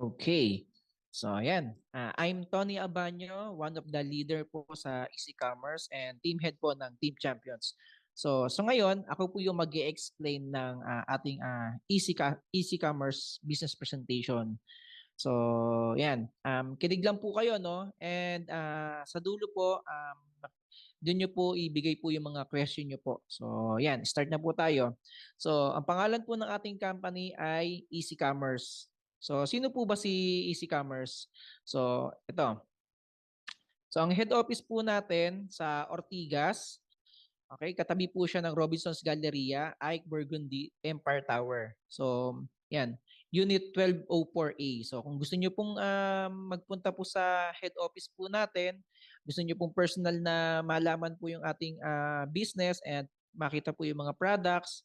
Okay. So, ayan. I'm Tony Abanyo, one of the leader po sa Easy Commerce and team head po ng Team Champions. So ngayon, ako po yung mag explain ng ating Easy Commerce business presentation. So, yan. Kinig lang po kayo, no? And sa dulo po, doon nyo po ibigay po yung mga question nyo po. So, yan. Start na po tayo. So, ang pangalan po ng ating company ay Easy Commerce. So, sino po ba si Easy Commerce? So, ito. So, ang head office po natin sa Ortigas, okay, katabi po siya ng Robinsons Galleria, Ike Burgundy, Empire Tower. So, yan. Unit 1204A. So, kung gusto niyo pong magpunta po sa head office po natin, gusto niyo pong personal na malaman po yung ating business and makita po yung mga products.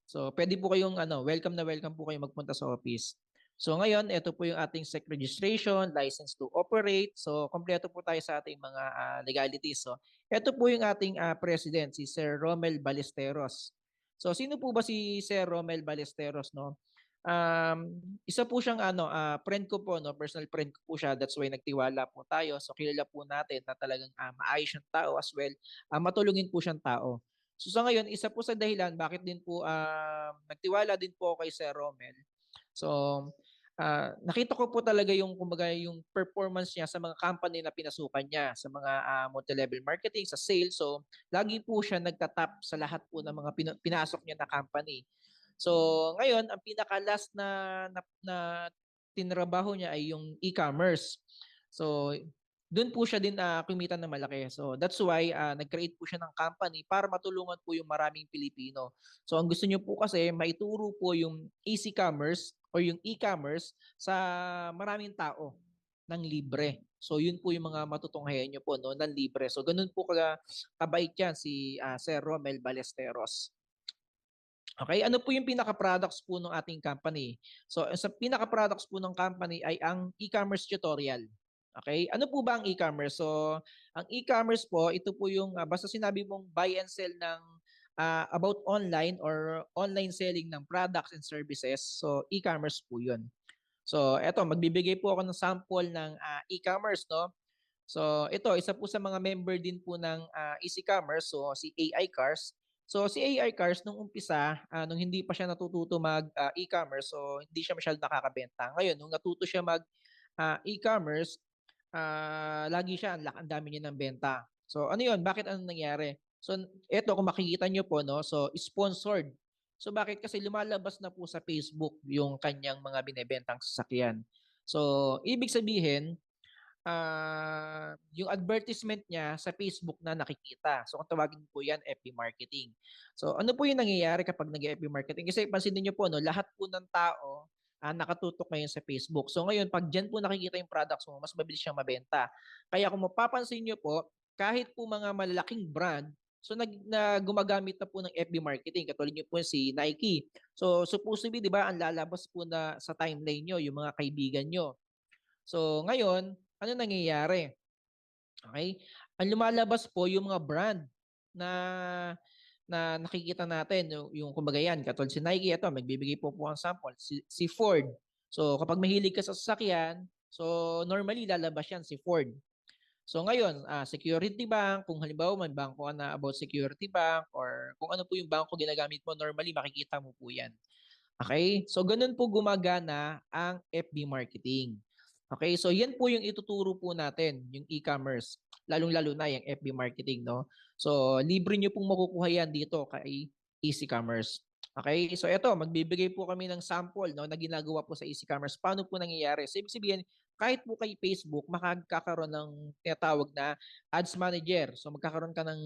So, pwede po kayong welcome na welcome po kayong magpunta sa office. So ngayon, ito po yung ating SEC registration, license to operate. So kompleto po tayo sa ating mga legalities. So ito po yung ating president, si Sir Romel Ballesteros. So sino po ba si Sir Romel Ballesteros, no? Isa po siyang friend ko po, no, personal friend ko po siya. That's why nagtiwala po tayo. So kilala po natin na talagang maayos siyang tao as well. Matulungin po siyang tao. So sa ngayon, isa po sa dahilan bakit din po nagtiwala din po kay Sir Romel. So nakita ko po talaga yung kumbaga yung performance niya sa mga company na pinasukan niya, sa mga multi-level marketing, sa sales. So lagi po siya nagtatap sa lahat po ng mga pinasok niya na company. So ngayon, ang pinaka-last na tinrabaho niya ay yung e-commerce. So doon po siya din kumita ng malaki. So that's why nag-create po siya ng company para matulungan po yung maraming Pilipino. So ang gusto niyo po kasi maituro po yung easy commerce or yung e-commerce sa maraming tao ng libre. So yun po yung mga matutunghayan niyo po, no, ng libre. So ganun po kabait yan si Sir Romel Ballesteros. Okay, ano po yung pinaka-products po ng ating company? So, sa pinaka-products po ng company ay ang e-commerce tutorial. Okay, ano po ba ang e-commerce? So, ang e-commerce po, ito po yung basta sinabi mong buy and sell ng about online or online selling ng products and services. So, e-commerce po yun. So, eto, magbibigay po ako ng sample ng e-commerce, no? So, ito, isa po sa mga member din po ng Easy Commerce, so si AI Cars. So, si AI Cars, nung umpisa, nung hindi pa siya natututo mag e-commerce, so hindi siya masyadong nakakabenta. Ngayon, nung natuto siya mag e-commerce, lagi siya, ang dami niya ng benta. So, ano yun? Bakit ano nangyari? So, ito, kung makikita nyo po, no? So, sponsored. So, bakit? Kasi lumalabas na po sa Facebook yung kanyang mga binebentang sasakyan. So, ibig sabihin, yung advertisement niya sa Facebook na nakikita. So kung tawagin po yan, FB marketing. So ano po yung nangyayari kapag nag-FB marketing? Kasi pansinin niyo po, no, lahat po ng tao nakatutok ngayon sa Facebook. So ngayon, pag dyan po nakikita yung products mo, mas mabilis siyang mabenta. Kaya kung mapapansin niyo po, kahit po mga malalaking brand, so na gumagamit na po ng FB marketing. Katulad niyo po si Nike. So supposedly, di ba, ang lalabas po na sa timeline niyo, yung mga kaibigan niyo. So ngayon, ano nangyayari? Okay? Ang lumalabas po yung mga brand na nakikita natin yung kumbaga yan, katulad si Nike, ito magbibigay po ang sample, si Ford. So kapag mahilig ka sa sasakyan, so normally lalabas yan si Ford. So ngayon, security bank, kung halimbawa may bangko na about security bank or kung ano po yung bangko ginagamit mo, normally makikita mo po yan. Okay? So ganun po gumagana ang FB marketing. Okay? So yan po yung ituturo po natin, yung e-commerce. Lalong-lalo na yung FB marketing, no? So libre nyo pong makukuha yan dito kay Easy Commerce. Okay? So eto, magbibigay po kami ng sample, no, na ginagawa po sa Easy Commerce. Paano po nangyayari? So ibig sabihin, kahit po kay Facebook, makakakaroon ng tinatawag na ads manager. So magkakaroon ka ng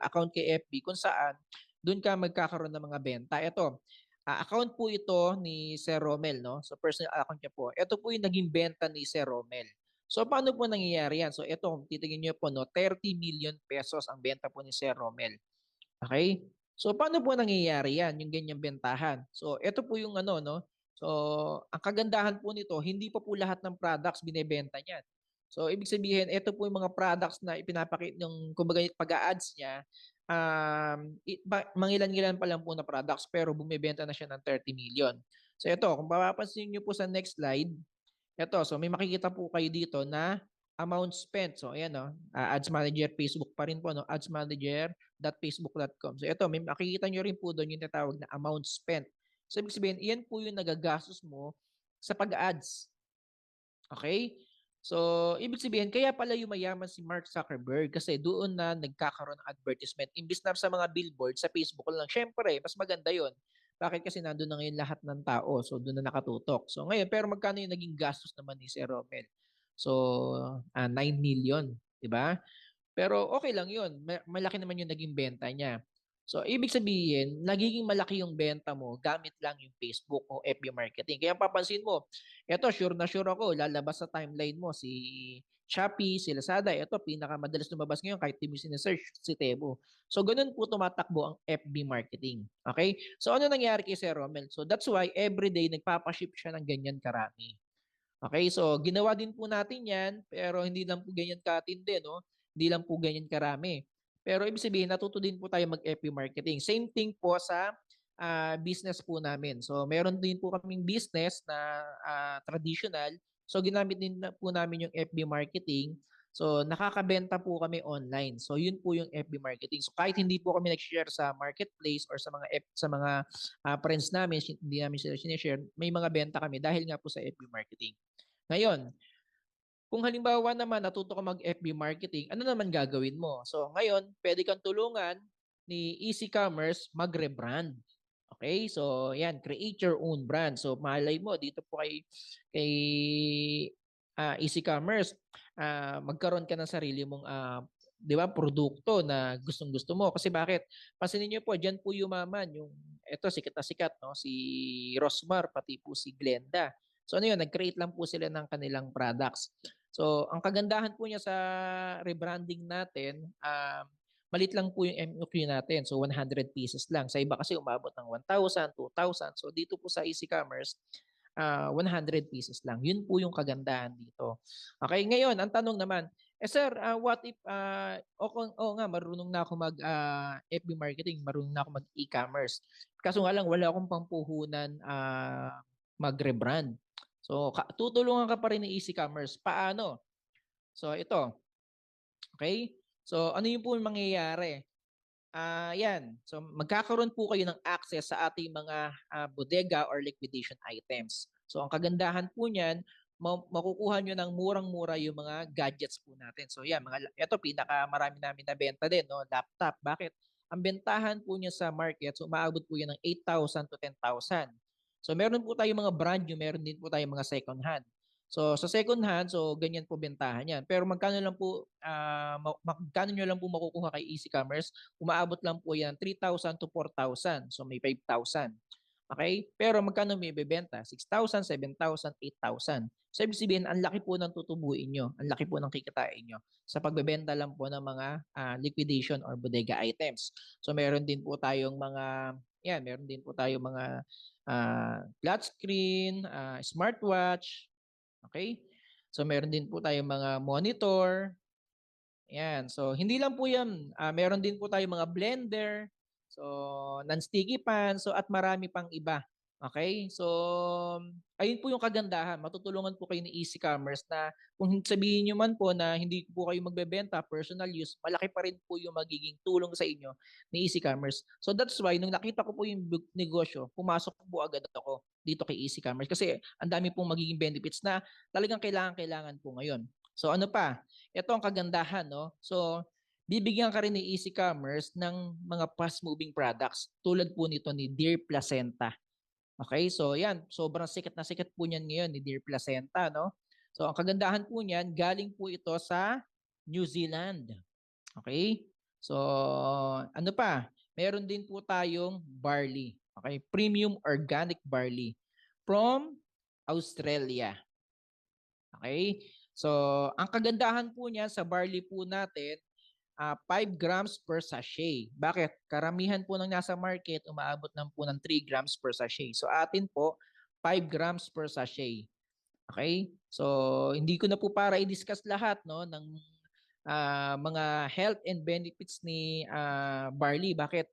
account kay FB kung saan doon ka magkakaroon ng mga benta. Ito, account po ito ni Sir Romel, no? So personal account niya po. Ito po yung naging benta ni Sir Romel. So paano po nangyayari yan? So ito, kung titingin niyo po, no, 30 million pesos ang benta po ni Sir Romel. Okay? So paano po nangyayari yan, yung ganyang bentahan? So ito po yung ano, no? So ang kagandahan po nito, hindi pa po lahat ng products binebenta niyan. So ibig sabihin, ito po yung mga products na ipinapakita yung kumbaga pag-a-ads niya, mangilan-ngilan pa lang po na products pero bumibenta na siya ng 30 million. So ito, kung mapapansin niyo po sa next slide, Ito, so may makikita po kayo dito na amount spent. So ayan no, Ads Manager Facebook pa rin po no, adsmanager.facebook.com. So ito, may makikita nyo rin po doon yung tinatawag na amount spent. So ibig sabihin, iyan po yung nagagastos mo sa pag-ads. Okay? So, ibig sabihin, kaya pala yumayaman si Mark Zuckerberg kasi doon na nagkakaroon ng advertisement. Imbis na sa mga billboard, sa Facebook lang. Syempre, mas maganda yon. Bakit? Kasi nandun na ngayon lahat ng tao. So, doon na nakatutok. So, ngayon, pero magkano yung naging gastos naman ni Sir Romel? So, 9 million. Diba? Pero okay lang yun. Malaki naman yung naging benta niya. So, ibig sabihin, nagiging malaki yung benta mo gamit lang yung Facebook o FB marketing. Kaya papansin mo, eto sure na sure ako, lalabas sa timeline mo si Shopee, si Lazada. Ito, pinakamadalas lumabas ngayon kahit di mo sinesearch, si Temu. So, ganun po tumatakbo ang FB marketing. Okay? So, ano nangyari kay Sir Romel? So, that's why everyday nagpapaship siya ng ganyan karami. Okay, so ginawa din po natin yan, pero hindi lang po ganyan katindi, no? Hindi lang po ganyan karami. Pero ibig sabihin, natuto din po tayo mag-FB marketing. Same thing po sa business po namin. So meron din po kaming business na traditional. So ginamit din po namin yung FB marketing. So nakakabenta po kami online. So yun po yung FB marketing. So kahit hindi po kami nag-share sa marketplace or sa mga friends namin, hindi namin sila sinishare, may mga benta kami dahil nga po sa FB marketing. Ngayon, kung halimbawa naman natuto ka mag-FB marketing, ano naman gagawin mo? So ngayon, pwede kang tulungan ni Easy Commerce mag-rebrand. Okay? So yan, create your own brand. So malay mo dito po kay Easy Commerce, magkaroon ka ng sarili mong 'di ba, produkto na gustong-gusto mo. Kasi bakit? Pansinin niyo po, diyan po yumaman yung eto sikat na sikat no, si Rosmar pati po si Glenda. So ano yun, nag-create lang po sila ng kanilang products. So ang kagandahan po niya sa rebranding natin, malit lang po yung MOQ natin. So 100 pieces lang. Sa iba kasi umabot ng 1,000, 2,000. So dito po sa Easy Commerce, 100 pieces lang. Yun po yung kagandahan dito. Okay, ngayon, ang tanong naman, sir, what if, nga, marunong na ako mag FB marketing, marunong na ako mag e-commerce. Kaso nga lang, wala akong pampuhunan mag-rebrand. So, tutulungan ka pa rin ni Easy Commerce. Paano? So, ito. Okay? So, ano yung po yung mangyayari? Yan. So, magkakaroon po kayo ng access sa ating mga bodega or liquidation items. So, ang kagandahan po niyan, makukuha nyo ng murang-mura yung mga gadgets po natin. So, yan. Ito, pinakamarami namin na benta din, no? Laptop. Bakit? Ang bentahan po niya sa market, so umaabot po yan ng 8,000 to 10,000. So, meron po tayong mga brand new, meron din po tayong mga second hand. So sa second hand, so ganyan po bentahan yan. Pero magkano lang po magkano nyo lang po makukuha kay Easy Commerce? Umaabot lang po yan 3,000 to 4,000. So may 5,000. Okay? Pero magkano may bebenta? 6,000, 7,000, 8,000. So ibig sabihin, ang laki po ng tutubuin nyo. Ang laki po ng kikitain nyo sa pagbebenta lang po ng mga liquidation or bodega items. So meron din po tayong meron din po tayong mga flat screen, smartwatch. Okay? So meron din po tayong mga monitor. Ayan. So hindi lang po 'yan. Meron din po tayong mga blender. So non-sticky pan. So at marami pang iba. Okay? So ayun po yung kagandahan. Matutulungan po kayo ni Easy Commerce na kung sabihin niyo man po na hindi po kayo magbebenta, personal use, malaki pa rin po yung magiging tulong sa inyo ni Easy Commerce. So that's why nung nakita ko po yung negosyo, pumasok po agad ako dito kay Easy Commerce kasi ang dami pong magiging benefits na talagang kailangan po ngayon. So ano pa? Ito ang kagandahan, no? So bibigyan ka rin ni Easy Commerce ng mga fast-moving products tulad po nito ni Dear Placenta. Okay, so yan, sobrang sikat na sikat po niyan ngayon ni Dear Placenta, no? So ang kagandahan po niyan, galing po ito sa New Zealand. Okay? So ano pa? Meron din po tayong barley. Okay? Premium organic barley from Australia. Okay? So ang kagandahan po niya sa barley po natin, 5 grams per sachet. Bakit? Karamihan po ng nasa market, umaabot ng po ng 3 grams per sachet. So atin po, 5 grams per sachet. Okay? So hindi ko na po para i-discuss lahat no ng mga health and benefits ni barley. Bakit?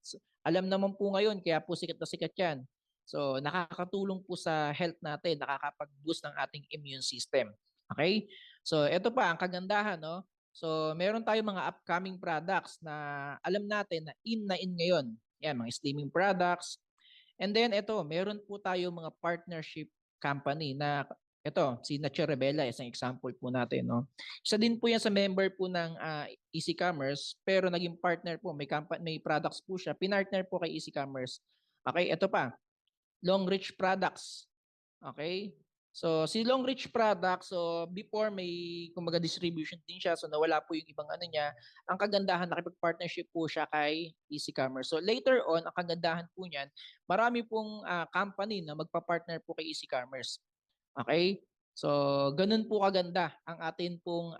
Alam naman po ngayon, kaya po sikat na sikat yan. So nakakatulong po sa health natin, nakakapag-boost ng ating immune system. Okay? So ito pa ang kagandahan, no? So meron tayong mga upcoming products na alam natin na in ngayon. Yan, mga slimming products. And then ito, meron po tayong mga partnership company na ito, si Nature Rebella, isang example po natin, no? Isa din po yan sa member po ng Easy Commerce, pero naging partner po, may products po siya, pinartner po kay Easy Commerce. Okay, ito pa, Long Reach Products. Okay? So, si Long Reach Products, so before may kumbaga distribution din siya, so nawala po yung ibang ano niya. Ang kagandahan, nakipag-partnership po siya kay Easy Commerce. So later on, ang kagandahan po niyan, marami pong company na magpa-partner po kay Easy Commerce. Okay? So, ganun po kaganda ang atin pong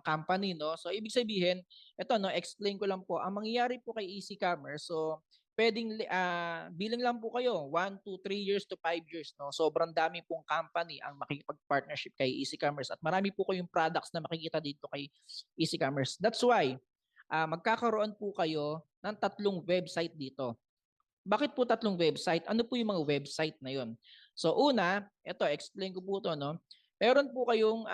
company, no? So, ibig sabihin, ito, no, explain ko lang po, ang mangyayari po kay Easy Commerce, so, pwedeng bilang lang po kayo, 1 to 3 years to 5 years, no? Sobrang dami pong company ang makikipag-partnership kay Easy Commerce at marami po kayong products na makikita dito kay Easy Commerce. That's why, magkakaroon po kayo ng 3 website dito. Bakit po 3 website? Ano po yung mga website na yon? So una, ito explain ko po to, no. Meron po kayong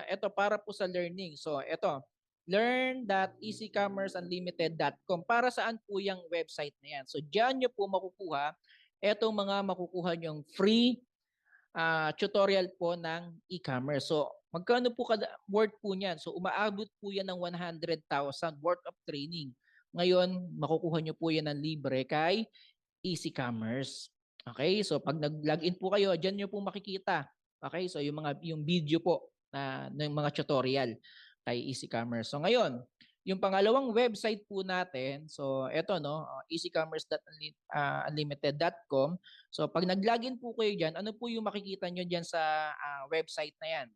ito para po sa learning. So ito, learn.easycommerceunlimited.com. Para saan po yung website na yan? So diyan niyo po makukuha etong mga makukuha niyong free tutorial po ng e-commerce. So magkano po kada worth po niyan? So umaabot po yan ng 100,000 worth of training. Ngayon, makukuha niyo po yan ng libre kay Easy Commerce. Okay? So pag nag-login po kayo, diyan niyo po makikita. Okay? So yung video po ng mga tutorial kay Easy Commerce. So ngayon, yung pangalawang website po natin, so eto, no, easycommerce.unlimited.com. So pag nag-login po kayo diyan, ano po yung makikita niyo diyan sa website na 'yan?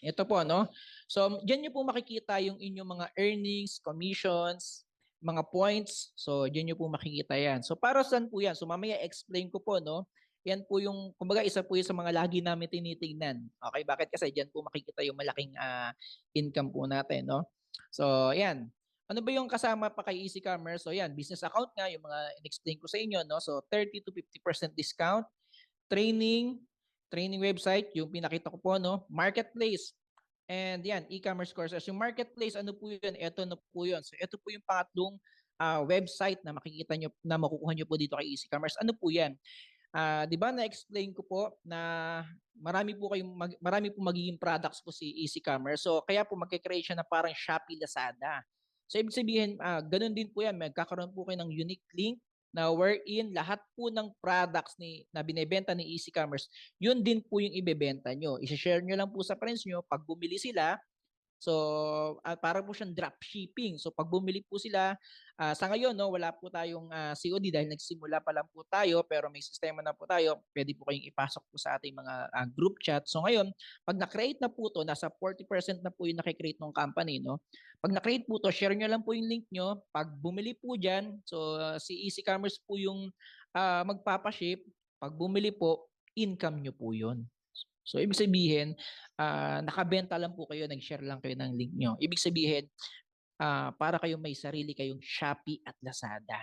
Ito po, no? So, diyan niyo po makikita yung inyong mga earnings, commissions, mga points. So, diyan niyo po makikita yan. So, para saan po yan? So, mamaya explain ko po, no? Yan po yung, kumbaga, isa po yung sa mga lagi namin tinitingnan. Okay, bakit? Kasi diyan po makikita yung malaking income po natin, no? So, yan. Ano ba yung kasama pa kay Easy Commerce? So, yan, business account nga, yung mga in-explain ko sa inyo, no? So, 30 to 50% discount, training, training website, yung pinakita ko po, no? Marketplace. And yan, e-commerce courses. Yung marketplace, ano po yun? Ito na po yun. So, ito po yung pangatlong website na makikita nyo, na makukuha nyo po dito kay Easy Commerce. Ano po yan? Di ba na-explain ko po na marami po magiging products po si Easy Commerce. So, kaya po magkikreate siya na parang Shopee, Lazada. So, ibig sabihin, ganun din po yan. Magkakaroon po kayo ng unique link na wherein lahat po ng products na binebenta ni Easy Commerce, yun din po yung ibebenta nyo. I-share nyo lang po sa friends nyo. Pag bumili sila, so para po siyang drop shipping. So pag bumili po sila, sa ngayon, no, wala po tayong COD dahil nagsimula pa lang po tayo, pero may sistema na po tayo. Pwede po kayong ipasok po sa ating mga group chat. So ngayon, pag na-create na po to, nasa 40% na po yung na-create ng company, no? Pag na-create po to, share nyo lang po yung link nyo. Pag bumili po dyan, so si Easy Commerce po yung magpapaship. Pag bumili po, income nyo po yun. So, ibig sabihin, nakabenta lang po kayo, nag-share lang kayo ng link nyo. Ibig sabihin, para kayong may sarili kayong Shopee at Lazada.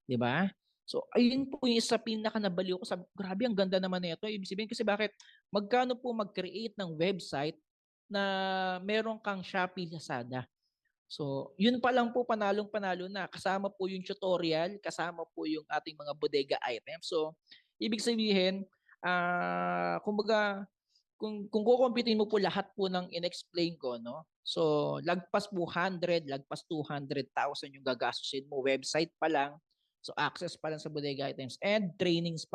Di ba? So, ayun po yung isa pinaka-nabaliw ko. Sabi, grabe, ang ganda naman na ito. Ibig sabihin, kasi bakit? Magkano po mag-create ng website na meron kang Shopee, Lazada? So, yun pa lang po, panalong-panalo na. Kasama po yung tutorial, kasama po yung ating mga bodega items. So, ibig sabihin, kumbaga, kung kukumpitin mo po lahat po ng in-explain ko, no? So, lagpas po 100, lagpas 200,000 yung gagastusin mo. Website pa lang. So, access pa lang sa bodega items and trainings pa